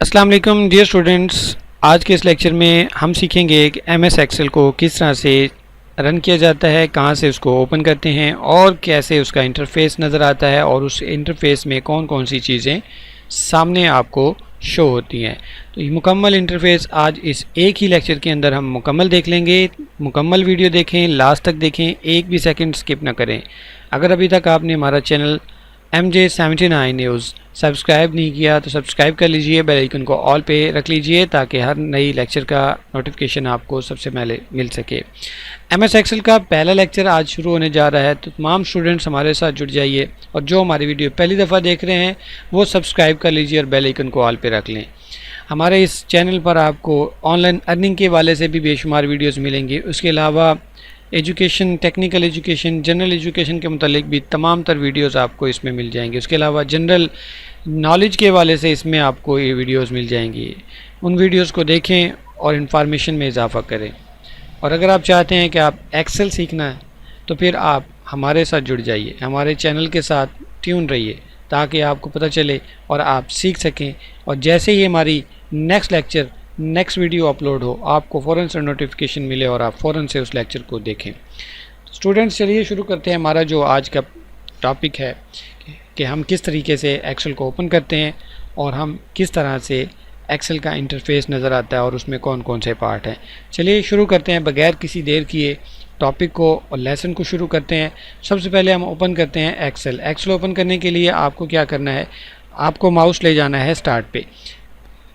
अस्सलाम वालेकुम dear students. आज के इस लेक्चर में हम सीखेंगे कि एमएस एक्सेल को किस तरह से रन किया जाता है, कहां से उसको ओपन करते हैं और कैसे उसका इंटरफेस नज़र आता है और उस इंटरफेस में कौन कौन सी चीज़ें सामने आपको शो होती हैं। तो ये मुकम्मल इंटरफेस आज इस एक ही लेक्चर के अंदर हम मुकम्मल देख लेंगे। मुकम्मल वीडियो देखें, लास्ट तक देखें, एक भी सेकंड स्किप ना करें। अगर अभी तक आपने हमारा चैनल MJ79 न्यूज़ सब्सक्राइब नहीं किया तो सब्सक्राइब कर लीजिए, बेल आइकन को ऑल पे रख लीजिए ताकि हर नई लेक्चर का नोटिफिकेशन आपको सबसे पहले मिल सके। एमएस एक्सेल का पहला लेक्चर आज शुरू होने जा रहा है, तो तमाम स्टूडेंट्स हमारे साथ जुड़ जाइए और जो हमारी वीडियो पहली दफ़ा देख रहे हैं वो सब्सक्राइब कर लीजिए और बेल आइकन को ऑल पे रख लें। हमारे इस चैनल पर आपको ऑनलाइन अर्निंग के हवाले से भी बेशुमार वीडियोज़ मिलेंगे। उसके अलावा education, technical education, general education के मुतालिक भी तमाम तर वीडियोज़ आपको इसमें मिल जाएंगे। उसके अलावा जनरल नॉलेज के हवाले से इसमें आपको ये वीडियोज़ मिल जाएंगी। उन वीडियोज़ को देखें और इन्फॉर्मेशन में इजाफ़ा करें। और अगर आप चाहते हैं कि आप एक्सेल सीखना है तो फिर आप हमारे साथ जुड़ जाइए, हमारे चैनल के साथ ट्यून रहिए ताकि आपको पता चले और आप सीख सकें। और जैसे ही हमारी नेक्स्ट वीडियो अपलोड हो आपको फ़ौरन से नोटिफिकेशन मिले और आप फ़ौरन से उस लेक्चर को देखें। स्टूडेंट्स, चलिए शुरू करते हैं। हमारा जो आज का टॉपिक है कि हम किस तरीके से एक्सेल को ओपन करते हैं और हम किस तरह से एक्सेल का इंटरफेस नज़र आता है और उसमें कौन कौन से पार्ट हैं। चलिए शुरू करते हैं बगैर किसी देर किए टॉपिक को और लेसन को शुरू करते हैं। सबसे पहले हम ओपन करते हैं एक्सेल। एक्सेल ओपन करने के लिए आपको क्या करना है, आपको माउस ले जाना है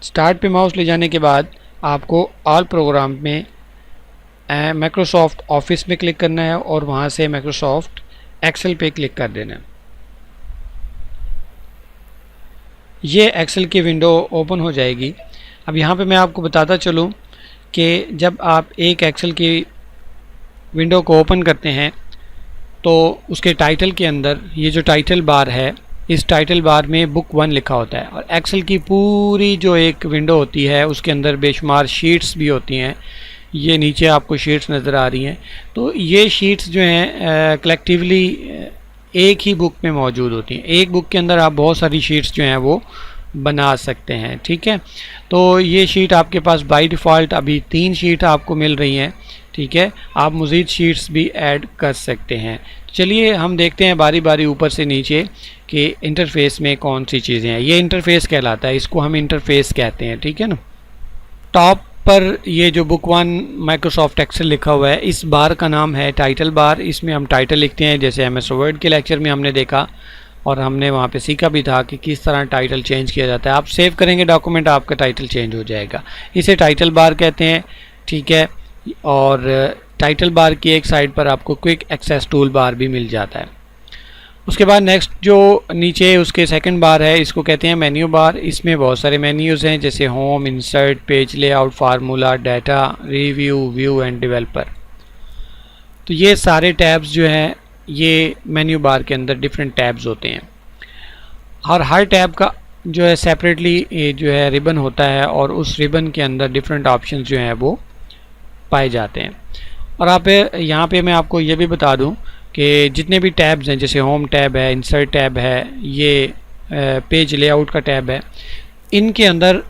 स्टार्ट पे माउस ले जाने के बाद आपको ऑल प्रोग्राम में माइक्रोसॉफ्ट ऑफिस में क्लिक करना है और वहाँ से माइक्रोसॉफ्ट एक्सेल पे क्लिक कर देना है। ये एक्सेल की विंडो ओपन हो जाएगी। अब यहाँ पे मैं आपको बताता चलूँ कि जब आप एक एक्सेल की विंडो को ओपन करते हैं तो उसके टाइटल के अंदर ये जो टाइटल बार है, इस टाइटल बार में बुक 1 लिखा होता है। और एक्सेल की पूरी जो एक विंडो होती है उसके अंदर बेशुमार शीट्स भी होती हैं। ये नीचे आपको शीट्स नज़र आ रही हैं। तो ये शीट्स जो हैं कलेक्टिवली एक ही बुक में मौजूद होती हैं। एक बुक के अंदर आप बहुत सारी शीट्स जो हैं वो बना सकते हैं, ठीक है। तो ये शीट आपके पास बाय डिफ़ॉल्ट अभी 3 शीट आपको मिल रही हैं, ठीक है। आप मज़ीद शीट्स भी ऐड कर सकते हैं। चलिए हम देखते हैं बारी बारी ऊपर से नीचे कि इंटरफेस में कौन सी चीज़ें हैं। ये इंटरफेस कहलाता है, इसको हम इंटरफेस कहते हैं, ठीक है ना। टॉप पर ये जो बुक 1 माइक्रोसॉफ्ट एक्सेल लिखा हुआ है, इस बार का नाम है टाइटल बार। इसमें हम टाइटल लिखते हैं, जैसे एमएस वर्ड के लेक्चर में हमने देखा और हमने वहाँ पे सीखा भी था कि किस तरह टाइटल चेंज किया जाता है। आप सेव करेंगे डॉक्यूमेंट, आपका टाइटल चेंज हो जाएगा। इसे टाइटल बार कहते हैं, ठीक है। और टाइटल बार की एक साइड पर आपको क्विक एक्सेस टूल बार भी मिल जाता है। उसके बाद नेक्स्ट जो नीचे उसके सेकंड बार है, इसको कहते हैं मेन्यू बार। इसमें बहुत सारे मेन्यूज़ हैं, जैसे home, insert, page layout, formula, data, review, view end developer. तो ये सारे टैब्स जो हैं ये मेन्यू बार के अंदर डिफरेंट टैब्स होते हैं और हर टैब का जो है सेपरेटली जो है रिबन होता है और उस रिबन के अंदर डिफरेंट ऑप्शन जो हैं वो पाए जाते हैं। और आप यहाँ पे मैं आपको ये भी बता दूँ कि जितने भी टैब्स हैं, जैसे होम टैब है, इंसर्ट टैब है, ये पेज लेआउट का टैब है, इनके अंदर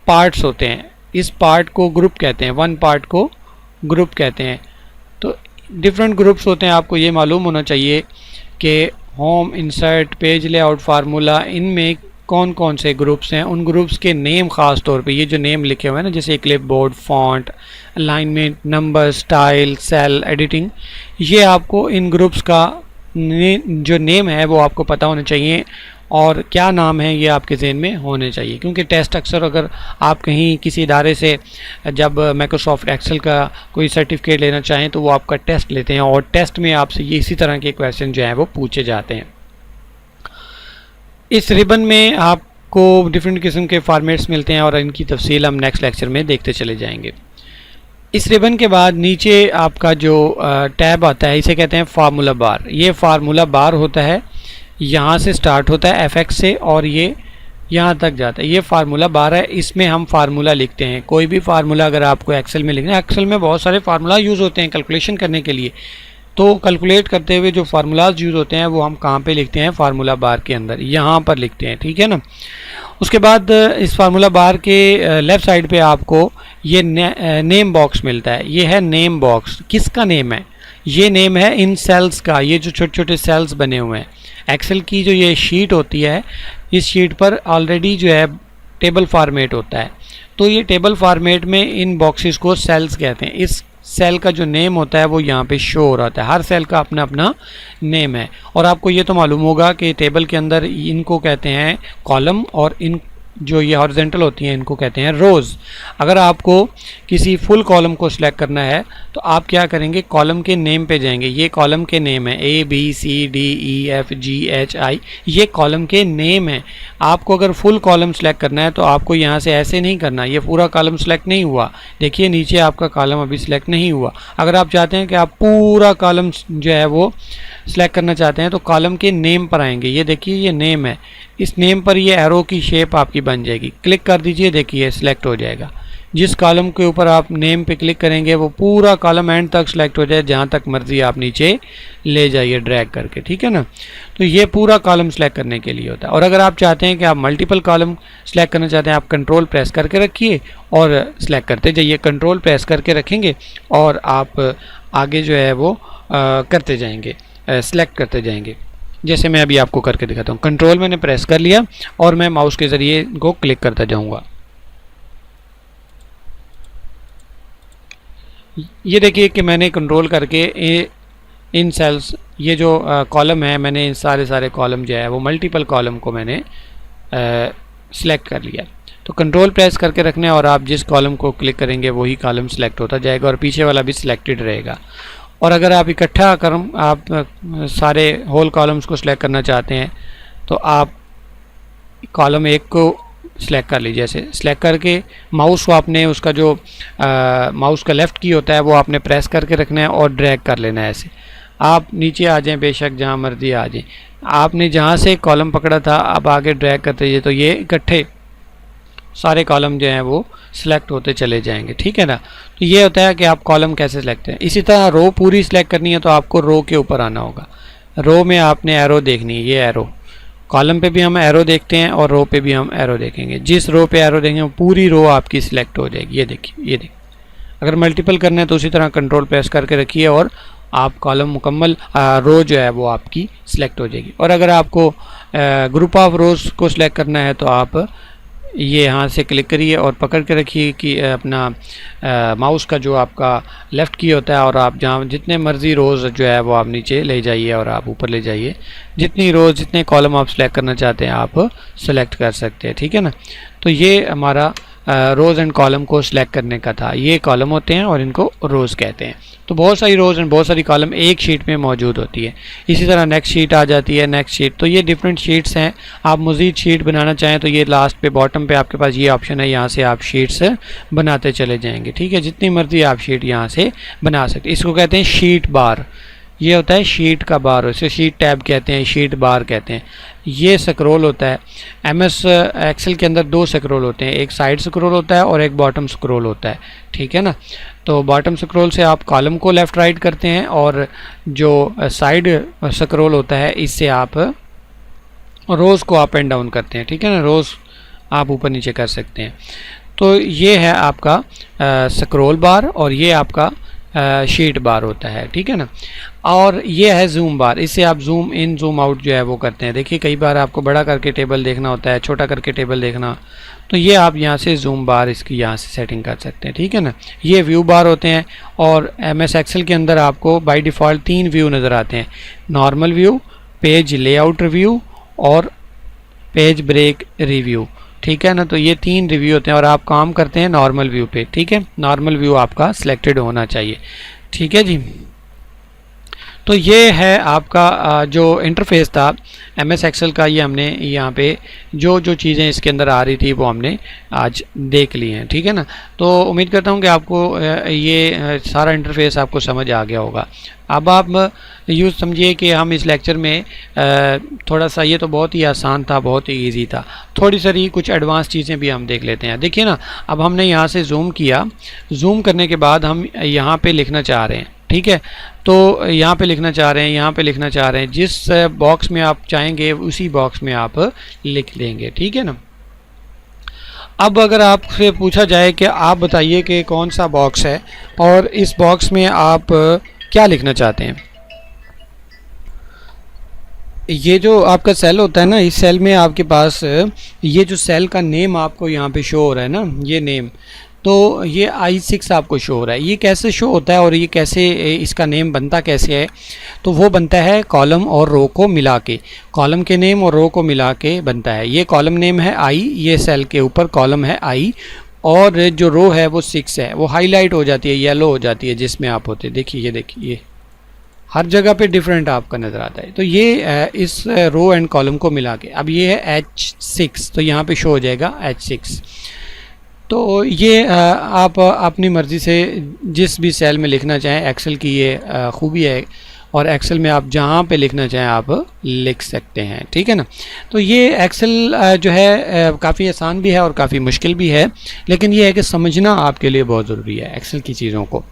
पार्ट्स होते हैं। इस पार्ट को ग्रुप कहते हैं, वन पार्ट को ग्रुप कहते हैं। तो डिफरेंट ग्रुप्स होते हैं। आपको ये मालूम होना चाहिए कि home, insert, page layout, formula, इनमें कौन कौन से ग्रुप्स हैं। उन ग्रुप्स के नेम ख़ास तौर पे ये जो नेम लिखे हुए हैं ना, जैसे clipboard, font, alignment, number, style, cell, editing, ये आपको इन ग्रुप्स का जो नेम है वो आपको पता होना चाहिए और क्या नाम है ये आपके ज़हन में होने चाहिए। क्योंकि टेस्ट अक्सर अगर आप कहीं किसी इदारे से जब माइक्रोसॉफ्ट एक्सेल का कोई सर्टिफिकेट लेना चाहें तो वो आपका टेस्ट लेते हैं और टेस्ट में आपसे ये इसी तरह के क्वेश्चन जो हैं वो पूछे जाते हैं। इस रिबन में आपको डिफरेंट किस्म के फॉर्मेट्स मिलते हैं और इनकी तफसील हम नेक्स्ट लेक्चर में देखते चले जाएंगे। इस रिबन के बाद नीचे आपका जो टैब आता है इसे कहते हैं फार्मूला बार। ये फार्मूला बार होता है, यहाँ से स्टार्ट होता है FX से और ये यहाँ तक जाता है। ये फार्मूला बार है, इसमें हम फार्मूला लिखते हैं। कोई भी फार्मूला अगर आपको एक्सेल में लिखना है, एक्सेल में बहुत सारे फार्मूला यूज़ होते हैं कैलकुलेशन करने के लिए, तो कैलकुलेट करते हुए जो फार्मूलाज यूज़ होते हैं वो हम कहाँ पे लिखते हैं, फार्मूला बार के अंदर यहाँ पर लिखते हैं, ठीक है ना। उसके बाद इस फार्मूला बार के लेफ़्ट साइड पे आपको ये नेम बॉक्स मिलता है। ये है नेम बॉक्स, किसका नेम है, ये नेम है इन सेल्स का, ये जो छोटे छोटे सेल्स बने हुए हैं। एक्सेल की जो ये शीट होती है, इस शीट पर ऑलरेडी जो है टेबल फॉर्मेट होता है, तो ये टेबल फॉर्मेट में इन बॉक्सेस को सेल्स कहते हैं। इस सेल का जो नेम होता है वो यहाँ पे शो हो रहा है, हर सेल का अपना अपना नेम है। और आपको ये तो मालूम होगा कि टेबल के अंदर इनको कहते हैं कॉलम, और इन जो ये हॉरिजॉन्टल होती हैं इनको कहते हैं रोज़। अगर आपको किसी फुल कॉलम को सिलेक्ट करना है तो आप क्या करेंगे, कॉलम के नेम पे जाएंगे। ये कॉलम के नेम है, A B C D E F G H I, ये कॉलम के नेम है। आपको अगर फुल कॉलम सेलेक्ट करना है तो आपको यहाँ से ऐसे नहीं करना, ये पूरा कॉलम सेलेक्ट नहीं हुआ, देखिए नीचे आपका कॉलम अभी सेलेक्ट नहीं हुआ। अगर आप चाहते हैं कि आप पूरा कॉलम जो है वो सेलेक्ट करना चाहते हैं तो कॉलम के नेम पर आएंगे, ये देखिए ये नेम है, इस नेम पर ये एरो की शेप आपकी बन जाएगी, क्लिक कर दीजिए, देखिए सिलेक्ट हो जाएगा। जिस कॉलम के ऊपर आप नेम पे क्लिक करेंगे वो पूरा कॉलम एंड तक सिलेक्ट हो जाए, जहाँ तक मर्जी आप नीचे ले जाइए ड्रैग करके, ठीक है ना। तो ये पूरा कॉलम सेलेक्ट करने के लिए होता है। और अगर आप चाहते हैं कि आप मल्टीपल कॉलम सेलेक्ट करना चाहते हैं, आप कंट्रोल प्रेस करके रखिए और सेलेक्ट करते जाइए, कंट्रोल प्रेस करके रखेंगे और आप आगे जो है वो करते जाएंगे, सेलेक्ट करते जाएंगे। जैसे मैं अभी आपको करके दिखाता हूँ, कंट्रोल मैंने प्रेस कर लिया और मैं माउस के ज़रिए इनको क्लिक करता जाऊँगा। ये देखिए कि मैंने कंट्रोल करके इन सेल्स, ये जो कॉलम है, मैंने इन सारे कॉलम जो है वो मल्टीपल कॉलम को मैंने सिलेक्ट कर लिया। तो कंट्रोल प्रेस करके रखना है और आप जिस कॉलम को क्लिक करेंगे वही कॉलम सिलेक्ट होता जाएगा और पीछे वाला भी सिलेक्टेड रहेगा। और अगर आप इकट्ठा कॉलम, आप सारे होल कॉलम्स को सिलेक्ट करना चाहते हैं तो आप कॉलम एक को सिलेक्ट कर लीजिए। ऐसे सिलेक्ट करके माउस को आपने उसका जो माउस का लेफ़्ट की होता है वो आपने प्रेस करके रखना है और ड्रैग कर लेना है। ऐसे आप नीचे आ जाएं, बेशक जहाँ मर्जी आ जाएं। आपने जहाँ से कॉलम पकड़ा था अब आगे ड्रैग करते जाइए तो ये इकट्ठे सारे कॉलम जो हैं वो सिलेक्ट होते चले जाएंगे, ठीक है ना। तो ये होता है कि आप कॉलम कैसे सिलेक्ट करें। इसी तरह रो पूरी सिलेक्ट करनी है तो आपको रो के ऊपर आना होगा। रो में आपने एरो देखनी है, ये एरो, कॉलम पे भी हम एरो देखते हैं और रो पे भी हम एरो देखेंगे। जिस रो पे एरो देंगे पूरी रो आपकी सिलेक्ट हो जाएगी। ये देखिए, ये देखिए। अगर मल्टीपल करना है तो उसी तरह कंट्रोल प्रेस करके रखिए और आप कॉलम मुकम्मल रो जो है वो आपकी सिलेक्ट हो जाएगी। और अगर आपको ग्रुप ऑफ रोज़ को सिलेक्ट करना है तो आप ये यहाँ से क्लिक करिए और पकड़ के रखिए कि अपना माउस का जो आपका लेफ़्ट की होता है और आप जहाँ जितने मर्ज़ी रोज़ जो है वो आप नीचे ले जाइए और आप ऊपर ले जाइए। जितनी रोज़, जितने कॉलम आप सेलेक्ट करना चाहते हैं आप सेलेक्ट कर सकते हैं, ठीक है ना। तो ये हमारा रोज़ एंड कॉलम को सिलेक्ट करने का था। ये कॉलम होते हैं और इनको रोज़ कहते हैं। तो बहुत सारी रोज़ एंड बहुत सारी कॉलम एक शीट में मौजूद होती है। इसी तरह नेक्स्ट शीट आ जाती है, नेक्स्ट शीट। तो ये डिफरेंट शीट्स हैं। आप मज़ीद शीट बनाना चाहें तो ये लास्ट पे बॉटम पे आपके पास ये ऑप्शन है, यहाँ से आप शीट्स बनाते चले जाएंगे, ठीक है। जितनी मर्जी आप शीट यहाँ से बना सकते हैं। इसको कहते हैं शीट बार। ये होता है शीट का बार, इसे शीट टैब कहते हैं, शीट बार कहते हैं। ये स्क्रॉल होता है। MS एक्सेल के अंदर दो स्क्रॉल होते हैं, एक साइड स्क्रॉल होता है और एक बॉटम स्क्रॉल होता है, ठीक है ना। तो बॉटम स्क्रॉल से आप कॉलम को लेफ़्ट राइट करते हैं और जो साइड स्क्रॉल होता है इससे आप रोज़ को अप एंड डाउन करते हैं, ठीक है ना। रोज़ आप ऊपर नीचे कर सकते हैं। तो ये है आपका स्क्रॉल बार और ये आपका शीट बार होता है, ठीक है ना। और ये है जूम बार, इससे आप जूम इन जूम आउट जो है वो करते हैं। देखिए कई बार आपको बड़ा करके टेबल देखना होता है, छोटा करके टेबल देखना, तो ये आप यहाँ से जूम बार इसकी यहाँ से सेटिंग कर सकते हैं, ठीक है ना। ये व्यू बार होते हैं और MS एक्सेल के अंदर आपको बाय डिफ़ॉल्ट 3 व्यू नज़र आते हैं, normal view, page layout review और पेज ब्रेक रिव्यू, ठीक है ना। तो ये 3 रिव्यू होते हैं और आप काम करते हैं नॉर्मल व्यू पे, ठीक है। नॉर्मल व्यू आपका सिलेक्टेड होना चाहिए, ठीक है जी। तो ये है आपका जो इंटरफेस था MS एक्सेल का, ये हमने यहाँ पे जो जो चीज़ें इसके अंदर आ रही थी वो हमने आज देख ली हैं, ठीक है ना। तो उम्मीद करता हूँ कि आपको ये सारा इंटरफेस आपको समझ आ गया होगा। अब आप यूँ समझिए कि हम इस लेक्चर में थोड़ा सा, ये तो बहुत ही आसान था, बहुत ही इजी था, थोड़ी सारी कुछ एडवांस चीज़ें भी हम देख लेते हैं। देखिए ना, अब हमने यहाँ से जूम किया, जूम करने के बाद हम यहाँ पे लिखना चाह रहे हैं, ठीक है। तो यहाँ पे लिखना चाह रहे हैं, यहाँ पे लिखना चाह रहे हैं, जिस बॉक्स में आप चाहेंगे उसी बॉक्स में आप लिख लेंगे, ठीक है ना। अब अगर आपसे पूछा जाए कि आप बताइए कि कौन सा बॉक्स है और इस बॉक्स में आप क्या लिखना चाहते हैं। ये जो आपका सेल होता है ना, इस सेल में आपके पास ये जो सेल का नेम आपको यहाँ पे शो हो रहा है ना, ये नेम, तो ये I6 आपको शो हो रहा है। ये कैसे शो होता है और ये कैसे, इसका नेम बनता कैसे है, तो वो बनता है कॉलम और रो को मिला के, कॉलम के नेम और रो को मिला के बनता है। ये कॉलम नेम है I, ये सेल के ऊपर कॉलम है I, और जो रो है वो 6 है, वो हाईलाइट हो जाती है, येलो हो जाती है जिसमें आप होते, देखिए ये देखिए, ये हर जगह पे डिफरेंट आपका नज़र आता है। तो ये इस रो एंड कॉलम को मिला के, अब ये है H6, तो यहाँ पे शो हो जाएगा H6। तो ये आप अपनी मर्ज़ी से जिस भी सेल में लिखना चाहें, एक्सेल की ये खूबी है, और एक्सेल में आप जहाँ पे लिखना चाहें आप लिख सकते हैं, ठीक है ना। तो ये एक्सेल जो है काफ़ी आसान भी है और काफ़ी मुश्किल भी है, लेकिन ये है कि समझना आपके लिए बहुत ज़रूरी है एक्सेल की चीज़ों को।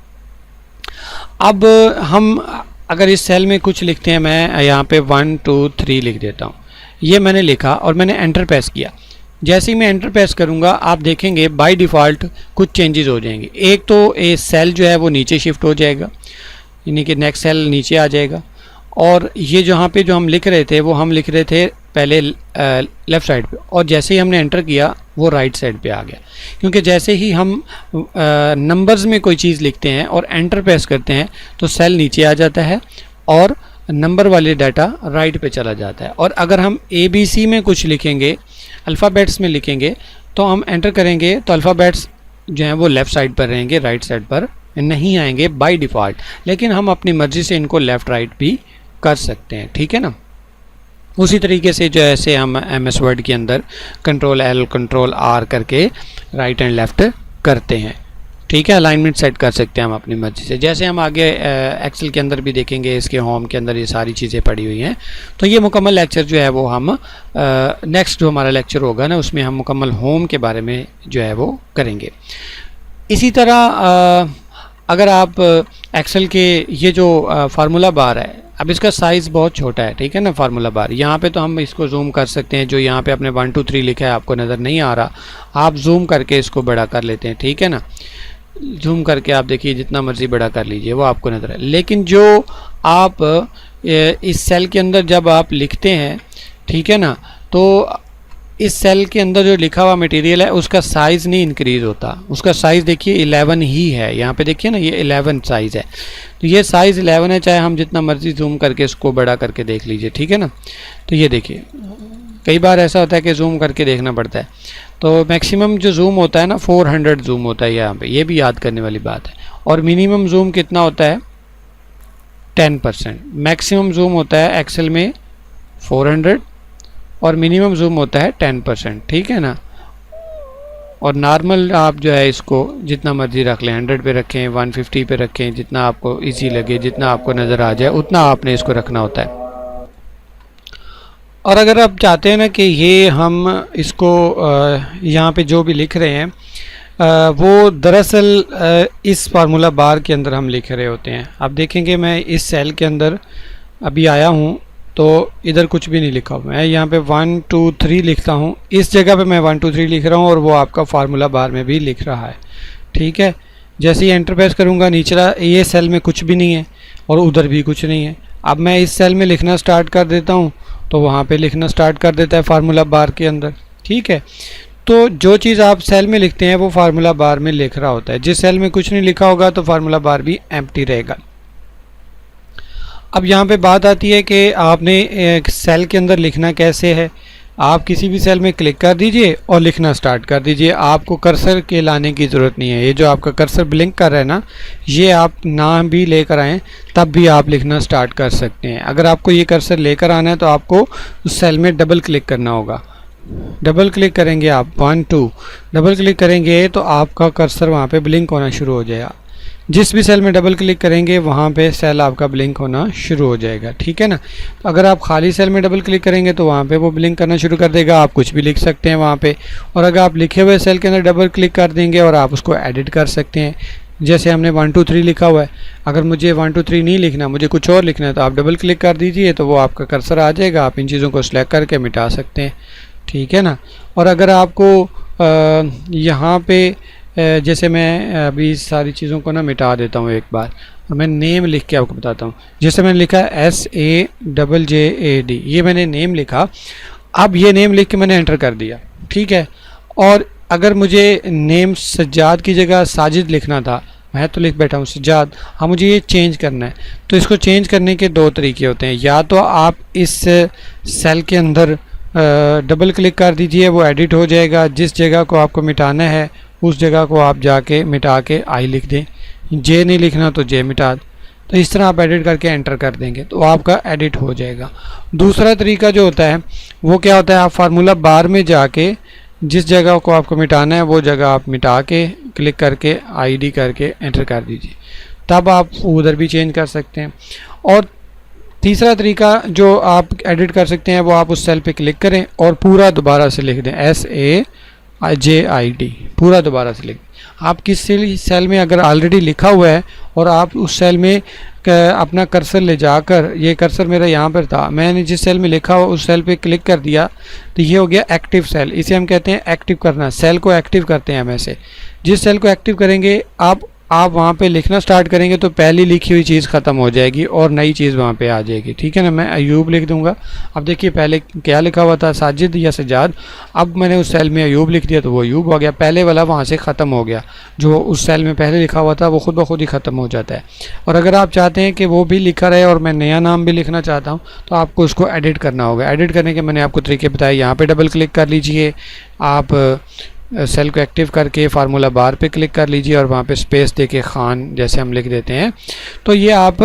अब हम अगर इस सेल में कुछ लिखते हैं, मैं यहाँ पे 1 2 3 लिख देता हूँ। ये मैंने लिखा और मैंने एंटर प्रेस किया। जैसे ही मैं एंटर प्रेस करूँगा आप देखेंगे बाय डिफ़ॉल्ट कुछ चेंजेस हो जाएंगे। एक तो ये सेल जो है वो नीचे शिफ्ट हो जाएगा, यानी कि नेक्स्ट सेल नीचे आ जाएगा, और ये जहाँ पे जो हम लिख रहे थे वो हम लिख रहे थे पहले लेफ़्ट साइड पे, और जैसे ही हमने एंटर किया वो राइट साइड पे आ गया। क्योंकि जैसे ही हम नंबर्स में कोई चीज़ लिखते हैं और एंटर प्रेस करते हैं तो सेल नीचे आ जाता है और नंबर वाले डाटा राइट पे चला जाता है। और अगर हम ABC में कुछ लिखेंगे, अल्फ़ाबेट्स में लिखेंगे, तो हम एंटर करेंगे तो अल्फ़ाबेट्स जो हैं वो लेफ़्ट साइड पर रहेंगे, राइट साइड पर नहीं आएंगे बाय डिफ़ॉल्ट। लेकिन हम अपनी मर्ज़ी से इनको लेफ़्ट राइट भी कर सकते हैं, ठीक है ना। उसी तरीके से जैसे हम MS वर्ड के अंदर Ctrl+L Ctrl+R करके राइट एंड लेफ़्ट करते हैं, ठीक है। अलाइनमेंट सेट कर सकते हैं हम अपनी मर्ज़ी से। जैसे हम आगे एक्सेल के अंदर भी देखेंगे, इसके होम के अंदर ये सारी चीज़ें पड़ी हुई हैं। तो ये मुकम्मल लेक्चर जो है वो हम नेक्स्ट जो हमारा लेक्चर होगा ना, उसमें हम मुकम्मल होम के बारे में जो है वो करेंगे। इसी तरह अगर आप एक्सेल के ये जो फार्मूला बार है, अब इसका साइज़ बहुत छोटा है, ठीक है ना। फार्मूला बार यहाँ पे तो हम इसको जूम कर सकते हैं, जो यहाँ पे आपने 1 2 3 लिखा है आपको नज़र नहीं आ रहा, आप जूम करके इसको बड़ा कर लेते हैं, ठीक है ना। जूम करके आप देखिए जितना मर्ज़ी बड़ा कर लीजिए वो आपको नज़र है। लेकिन जो आप इस सेल के अंदर जब आप लिखते हैं, ठीक है ना, तो इस सेल के अंदर जो लिखा हुआ मटेरियल है उसका साइज़ नहीं इंक्रीज़ होता, उसका साइज़ देखिए 11 ही है। यहाँ पे देखिए ना, ये 11 साइज़ है, तो ये साइज़ 11 है, चाहे हम जितना मर्ज़ी जूम करके इसको बड़ा करके देख लीजिए, ठीक है ना। तो ये देखिए, कई बार ऐसा होता है कि जूम करके देखना पड़ता है, तो मैक्सिमम जो जूम होता है ना 400 जूम होता है यहाँ पे, ये भी याद करने वाली बात है। और मिनिमम जूम कितना होता है? 10%। मैक्सिमम जूम होता है एक्सेल में 400 और मिनिमम जूम होता है 10%, ठीक है ना। और नॉर्मल आप जो है इसको जितना मर्जी रख लें, 100 पे रखें, 150 पे रखें, जितना आपको इजी लगे, जितना आपको नज़र आ जाए उतना आपने इसको रखना होता है। और अगर आप चाहते हैं ना कि ये हम इसको यहाँ पे जो भी लिख रहे हैं वो दरअसल इस फार्मूला बार के अंदर हम लिख रहे होते हैं। आप देखेंगे मैं इस सेल के अंदर अभी आया हूँ तो इधर कुछ भी नहीं लिखा, मैं यहाँ पे 1 2 3 लिखता हूँ, इस जगह पे मैं 1 2 3 लिख रहा हूँ और वो आपका फार्मूला बार में भी लिख रहा है, ठीक है। जैसे ही एंटर प्रेस करूँगा, निचला ये सेल में कुछ भी नहीं है और उधर भी कुछ नहीं है। अब मैं इस सेल में लिखना स्टार्ट कर देता हूँ तो वहाँ पे लिखना स्टार्ट कर देता है फार्मूला बार के अंदर, ठीक है। तो जो चीज़ आप सेल में लिखते हैं वो फार्मूला बार में लिख रहा होता है। जिस सेल में कुछ नहीं लिखा होगा तो फार्मूला बार भी एम्प्टी रहेगा। अब यहाँ पे बात आती है कि आपने एक सेल के अंदर लिखना कैसे है। आप किसी भी सेल में क्लिक कर दीजिए और लिखना स्टार्ट कर दीजिए, आपको कर्सर के लाने की ज़रूरत नहीं है। ये जो आपका कर्सर ब्लिंक कर रहा है ना, ये आप ना भी लेकर आएँ तब भी आप लिखना स्टार्ट कर सकते हैं। अगर आपको ये कर्सर लेकर आना है तो आपको उस सेल में डबल क्लिक करना होगा। डबल क्लिक करेंगे आप, 1 2 डबल क्लिक करेंगे तो आपका कर्सर वहाँ पे ब्लिंक होना शुरू हो जाएगा। जिस भी सेल में डबल क्लिक करेंगे वहाँ पे सेल आपका ब्लिंक होना शुरू हो जाएगा, ठीक है ना। तो अगर आप खाली सेल में डबल क्लिक करेंगे तो वहाँ पे वो ब्लिंक करना शुरू कर देगा, आप कुछ भी लिख सकते हैं वहाँ पे। और अगर आप लिखे हुए सेल के अंदर डबल क्लिक कर देंगे और आप उसको एडिट कर सकते हैं, जैसे हमने 1 2 3 लिखा हुआ है, अगर मुझे 1 2 3 नहीं लिखना, मुझे कुछ और लिखना है, तो आप डबल क्लिक कर दीजिए तो वो आपका कर्सर आ जाएगा, आप इन चीज़ों को सिलेक्ट करके मिटा सकते हैं, ठीक है ना। और अगर आपको यहाँ पे जैसे मैं अभी सारी चीज़ों को ना मिटा देता हूँ एक बार, और मैं नेम लिख के आपको बताता हूँ। जैसे मैंने लिखा SAJJAD, ये मैंने नेम लिखा। अब ये नेम लिख के मैंने एंटर कर दिया, ठीक है। और अगर मुझे नेम सज्जाद की जगह साजिद लिखना था, मैं तो लिख बैठा हूँ सज्जाद, हाँ मुझे ये चेंज करना है, तो इसको चेंज करने के दो तरीके होते हैं। या तो आप इस सेल के अंदर डबल क्लिक कर दीजिए, वो एडिट हो जाएगा, जिस जगह को आपको मिटाना है उस जगह को आप जाके मिटा के आई लिख दें, जे नहीं लिखना तो जे मिटा, तो इस तरह आप एडिट करके एंटर कर देंगे तो आपका एडिट हो जाएगा। दूसरा तरीका जो होता है वो क्या होता है, आप फार्मूला बार में जाके जिस जगह को आपको मिटाना है वो जगह आप मिटा के क्लिक करके आईडी करके एंटर कर दीजिए, तब आप उधर भी चेंज कर सकते हैं। और तीसरा तरीका जो आप एडिट कर सकते हैं वो आप उस सेल पे क्लिक करें और पूरा दोबारा से लिख दें SAJID, पूरा दोबारा से लिख दें। आप किस सेल में अगर ऑलरेडी लिखा हुआ है और आप उस सेल में अपना कर्सर ले जाकर, ये कर्सर मेरा यहाँ पर था, मैंने जिस सेल में लिखा हुआ उस सेल पे क्लिक कर दिया तो ये हो गया एक्टिव सेल। इसे हम कहते हैं एक्टिव करना, सेल को एक्टिव करते हैं हम ऐसे। जिस सेल को एक्टिव करेंगे आप वहाँ पे लिखना स्टार्ट करेंगे तो पहली लिखी हुई चीज़ ख़त्म हो जाएगी और नई चीज़ वहाँ पे आ जाएगी, ठीक है ना। मैं अयूब लिख दूंगा, अब देखिए पहले क्या लिखा हुआ था, साजिद या सज्जाद, अब मैंने उस सेल में अयूब लिख दिया तो वो अयूब हो गया, पहले वाला वहाँ से ख़त्म हो गया, जो उस सेल में पहले लिखा हुआ था वो खुद ब खुद ही ख़त्म हो जाता है। और अगर आप चाहते हैं कि वो भी लिखा रहे और मैं नया नाम भी लिखना चाहता हूँ तो आपको उसको एडिट करना होगा। एडिट करने के मैंने आपको तरीके बताए, यहाँ पर डबल क्लिक कर लीजिए, आप सेल को एक्टिव करके फार्मूला बार पे क्लिक कर लीजिए और वहाँ पे स्पेस देके खान जैसे हम लिख देते हैं। तो ये आप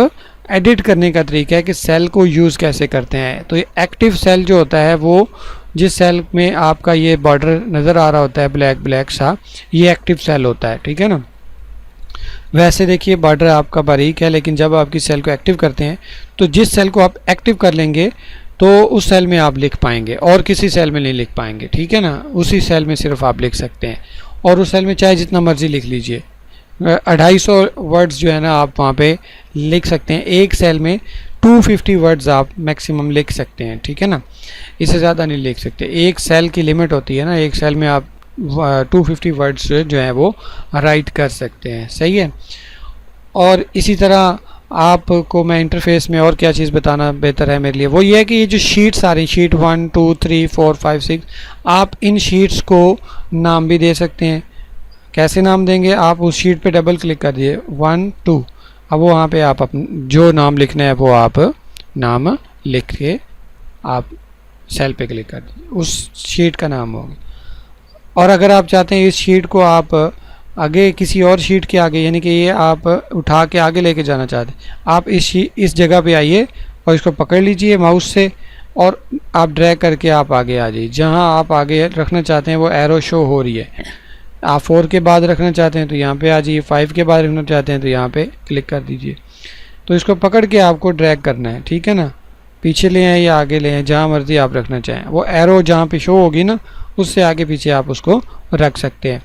एडिट करने का तरीका है कि सेल को यूज़ कैसे करते हैं। तो ये एक्टिव सेल जो होता है वो जिस सेल में आपका ये बॉर्डर नज़र आ रहा होता है ब्लैक ब्लैक सा, ये एक्टिव सेल होता है, ठीक है ना। वैसे देखिए बॉर्डर आपका बारीक है, लेकिन जब आपकी सेल को एक्टिव करते हैं तो जिस सेल को आप एक्टिव कर लेंगे तो उस सेल में आप लिख पाएंगे और किसी सेल में नहीं लिख पाएंगे, ठीक है ना। उसी सेल में सिर्फ आप लिख सकते हैं और उस सेल में चाहे जितना मर्जी लिख लीजिए। 250 वर्ड्स जो है ना आप वहाँ पे लिख सकते हैं। एक सेल में 250 वर्ड्स आप मैक्सिमम लिख सकते हैं, ठीक है ना, इससे ज़्यादा नहीं लिख सकते। एक सेल की लिमिट होती है ना, एक सेल में आप 250 वर्ड्स जो है वो राइट कर सकते हैं, सही है। और इसी तरह आपको मैं इंटरफेस में और क्या चीज़ बताना बेहतर है मेरे लिए, वो ये है कि ये जो शीट्स आ रही हैं, शीट 1 2 3 4 5 6, आप इन शीट्स को नाम भी दे सकते हैं। कैसे नाम देंगे, आप उस शीट पे डबल क्लिक कर दिए 1 2, अब वो वहाँ पे आप जो नाम लिखना है वो आप नाम लिख के आप सेल पे क्लिक कर दीजिए, उस शीट का नाम होगा। और अगर आप चाहते हैं इस शीट को आप आगे किसी और शीट के आगे, यानी कि ये आप उठा के आगे लेके जाना चाहते हैं, आप इस जगह पे आइए और इसको पकड़ लीजिए माउस से और आप ड्रैग करके आप आगे आ जाइए। जहाँ आप आगे रखना चाहते हैं वो एरो शो हो रही है। आप 4 के बाद रखना चाहते हैं तो यहाँ पे आ जाइए, 5 के बाद रखना चाहते हैं तो यहाँ पे क्लिक कर दीजिए। तो इसको पकड़ के आपको ड्रैग करना है, ठीक है ना, पीछे ले आए या आगे ले आए, जहाँ मर्जी आप रखना चाहें। वो एरो जहाँ पे शो होगी ना उससे आगे पीछे आप उसको रख सकते हैं।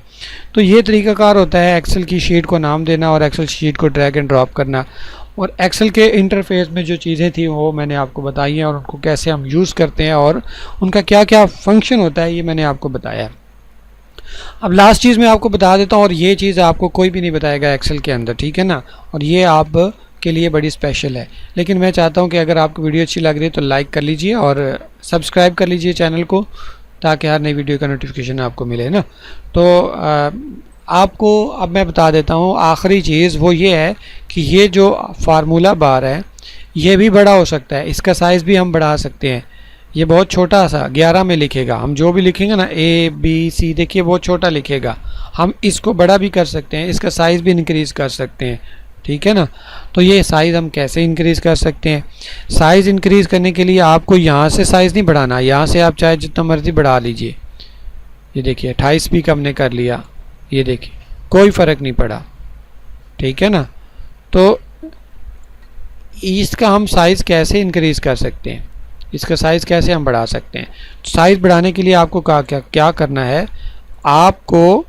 तो ये तरीकाकार होता है एक्सेल की शीट को नाम देना और एक्सेल शीट को ड्रैग एंड ड्रॉप करना। और एक्सेल के इंटरफेस में जो चीज़ें थी वो मैंने आपको बताई हैं और उनको कैसे हम यूज़ करते हैं और उनका क्या क्या फंक्शन होता है ये मैंने आपको बताया। अब लास्ट चीज़ मैं आपको बता देता हूँ, और ये चीज़ आपको कोई भी नहीं बताएगा एक्सेल के अंदर, ठीक है ना, और ये आप के लिए बड़ी स्पेशल है। लेकिन मैं चाहता हूँ कि अगर आपको वीडियो अच्छी लग रही है तो लाइक कर लीजिए और सब्सक्राइब कर लीजिए चैनल को, ताकि हर नई वीडियो का नोटिफिकेशन आपको मिले ना। तो आपको अब मैं बता देता हूँ आखिरी चीज़, वो ये है कि ये जो फार्मूला बार है ये भी बड़ा हो सकता है, इसका साइज़ भी हम बढ़ा सकते हैं। ये बहुत छोटा सा 11 में लिखेगा, हम जो भी लिखेंगे ना ABC, देखिए बहुत छोटा लिखेगा, हम इसको बड़ा भी कर सकते हैं, इसका साइज़ भी इंक्रीज़ कर सकते हैं, ठीक है ना। तो ये साइज़ हम कैसे इंक्रीज़ कर सकते हैं, साइज़ इंक्रीज़ करने के लिए आपको यहाँ से साइज़ नहीं बढ़ाना, यहाँ से आप चाहे जितना मर्ज़ी बढ़ा लीजिए। ये देखिए 28 भी हमने कर लिया, ये देखिए कोई फ़र्क नहीं पड़ा, ठीक है ना। तो इसका हम साइज़ कैसे इंक्रीज़ कर सकते हैं, इसका साइज़ कैसे हम बढ़ा सकते हैं। साइज़ बढ़ाने के लिए आपको क्या करना है, आपको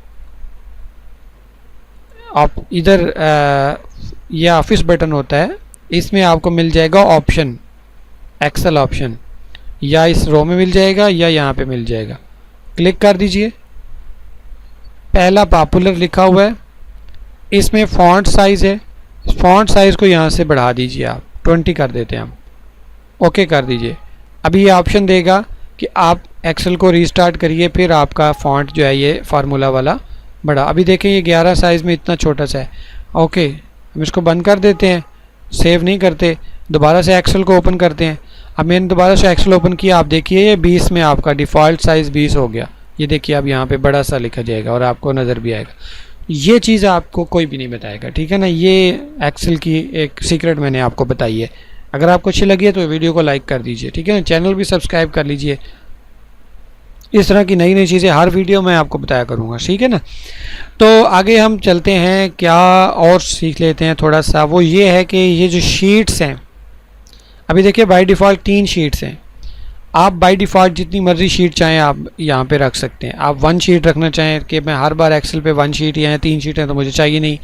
आप इधर ये ऑफिस बटन होता है, इसमें आपको मिल जाएगा ऑप्शन, एक्सेल ऑप्शन, या इस रो में मिल जाएगा या यहाँ पे मिल जाएगा। क्लिक कर दीजिए। पहला पॉपुलर लिखा हुआ है, इसमें फॉन्ट साइज़ है, फॉन्ट साइज़ को यहाँ से बढ़ा दीजिए, आप 20 कर देते हैं हम, ओके कर दीजिए। अभी ये ऑप्शन देगा कि आप एक्सेल को रीस्टार्ट करिए, फिर आपका फॉन्ट जो है ये फार्मूला वाला बड़ा। अभी देखें ये 11 साइज़ में इतना छोटा सा है। ओके, हम इसको बंद कर देते हैं, सेव नहीं करते, दोबारा से एक्सेल को ओपन करते हैं। अब मैंने दोबारा से एक्सेल ओपन किया, आप देखिए ये 20 में आपका डिफ़ॉल्ट साइज़ 20 हो गया। ये देखिए अब यहाँ पे बड़ा सा लिखा जाएगा और आपको नज़र भी आएगा। ये चीज़ आपको कोई भी नहीं बताएगा, ठीक है ना। ये एक्सेल की एक सीक्रेट मैंने आपको बताई है। अगर आपको अच्छी लगी है तो वीडियो को लाइक कर दीजिए, ठीक है ना। चैनल भी सब्सक्राइब कर लीजिए, इस तरह की नई नई चीज़ें हर वीडियो में आपको बताया करूँगा, ठीक है ना। तो आगे हम चलते हैं, क्या और सीख लेते हैं थोड़ा सा। वो ये है कि ये जो शीट्स हैं, अभी देखिए बाय डिफ़ॉल्ट 3 शीट्स हैं। आप बाय डिफ़ॉल्ट जितनी मर्ज़ी शीट चाहें आप यहाँ पे रख सकते हैं। आप 1 शीट रखना चाहें कि मैं हर बार एक्सेल पे 1 शीट या 3 शीटें तो मुझे चाहिए नहीं।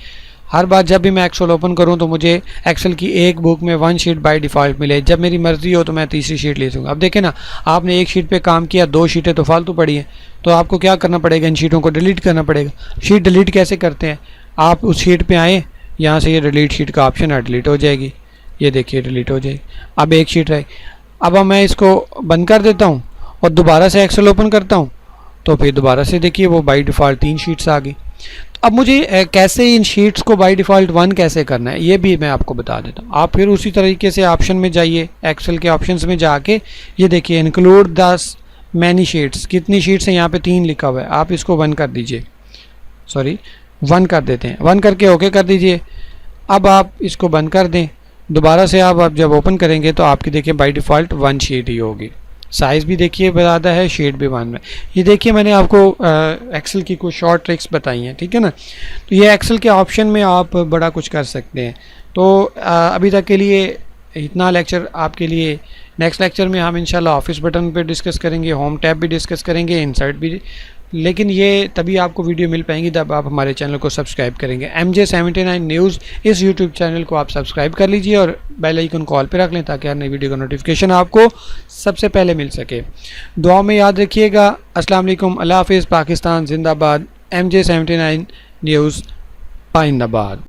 हर बार जब भी मैं एक्सेल ओपन करूँ तो मुझे एक्सेल की एक बुक में 1 शीट बाय डिफ़ॉल्ट मिले। जब मेरी मर्ज़ी हो तो मैं तीसरी शीट ले सकूँ। अब देखें ना, आपने एक शीट पे काम किया, 2 शीटें तो फालतू पड़ी हैं, तो आपको क्या करना पड़ेगा, इन शीटों को डिलीट करना पड़ेगा। शीट डिलीट कैसे करते हैं, आप उस शीट पर आएँ, यहाँ से ये डिलीट शीट का ऑप्शन है, डिलीट हो जाएगी। ये देखिए डिलीट हो जाएगी। अब एक शीट रही, अब मैं इसको बंद कर देता हूँ और दोबारा से एक्सेल ओपन करता हूँ, तो फिर दोबारा से देखिए वो बाय डिफ़ॉल्ट 3 शीट्स आ गई। अब मुझे कैसे इन शीट्स को बाय डिफ़ॉल्ट 1 कैसे करना है ये भी मैं आपको बता देता हूँ। आप फिर उसी तरीके से ऑप्शन में जाइए, एक्सेल के ऑप्शंस में जाके ये देखिए इंक्लूड द मैनी शीट्स, कितनी शीट्स हैं, यहाँ पे 3 लिखा हुआ है। आप इसको 1 कर दीजिए, सॉरी 1 कर देते हैं, 1 करके ओके कर दीजिए। अब आप इसको बंद कर दें, दोबारा से आप जब ओपन करेंगे तो आपकी देखिए बाय डिफ़ॉल्ट 1 शीट ही होगी। साइज़ भी देखिए ज़्यादा है, शीट भी 1 में। ये देखिए मैंने आपको एक्सेल की कुछ शॉर्ट ट्रिक्स बताई हैं, ठीक है ना। तो ये एक्सेल के ऑप्शन में आप बड़ा कुछ कर सकते हैं। तो अभी तक के लिए इतना लेक्चर आपके लिए। नेक्स्ट लेक्चर में हम इंशाल्लाह ऑफिस बटन पे डिस्कस करेंगे, होम टैब भी डिस्कस करेंगे, इंसर्ट भी, लेकिन ये तभी आपको वीडियो मिल पाएंगी जब आप हमारे चैनल को सब्सक्राइब करेंगे। MJ79 न्यूज़ इस यूट्यूब चैनल को आप सब्सक्राइब कर लीजिए और बेल आइकन कॉल पे रख लें ताकि हर नई वीडियो का नोटिफिकेशन आपको सबसे पहले मिल सके। दुआ में याद रखिएगा। अस्सलाम वालेकुम, अल्लाह हाफ़िज़, पाकिस्तान जिंदाबाद, MJ79 न्यूज़ पाइंदाबाद।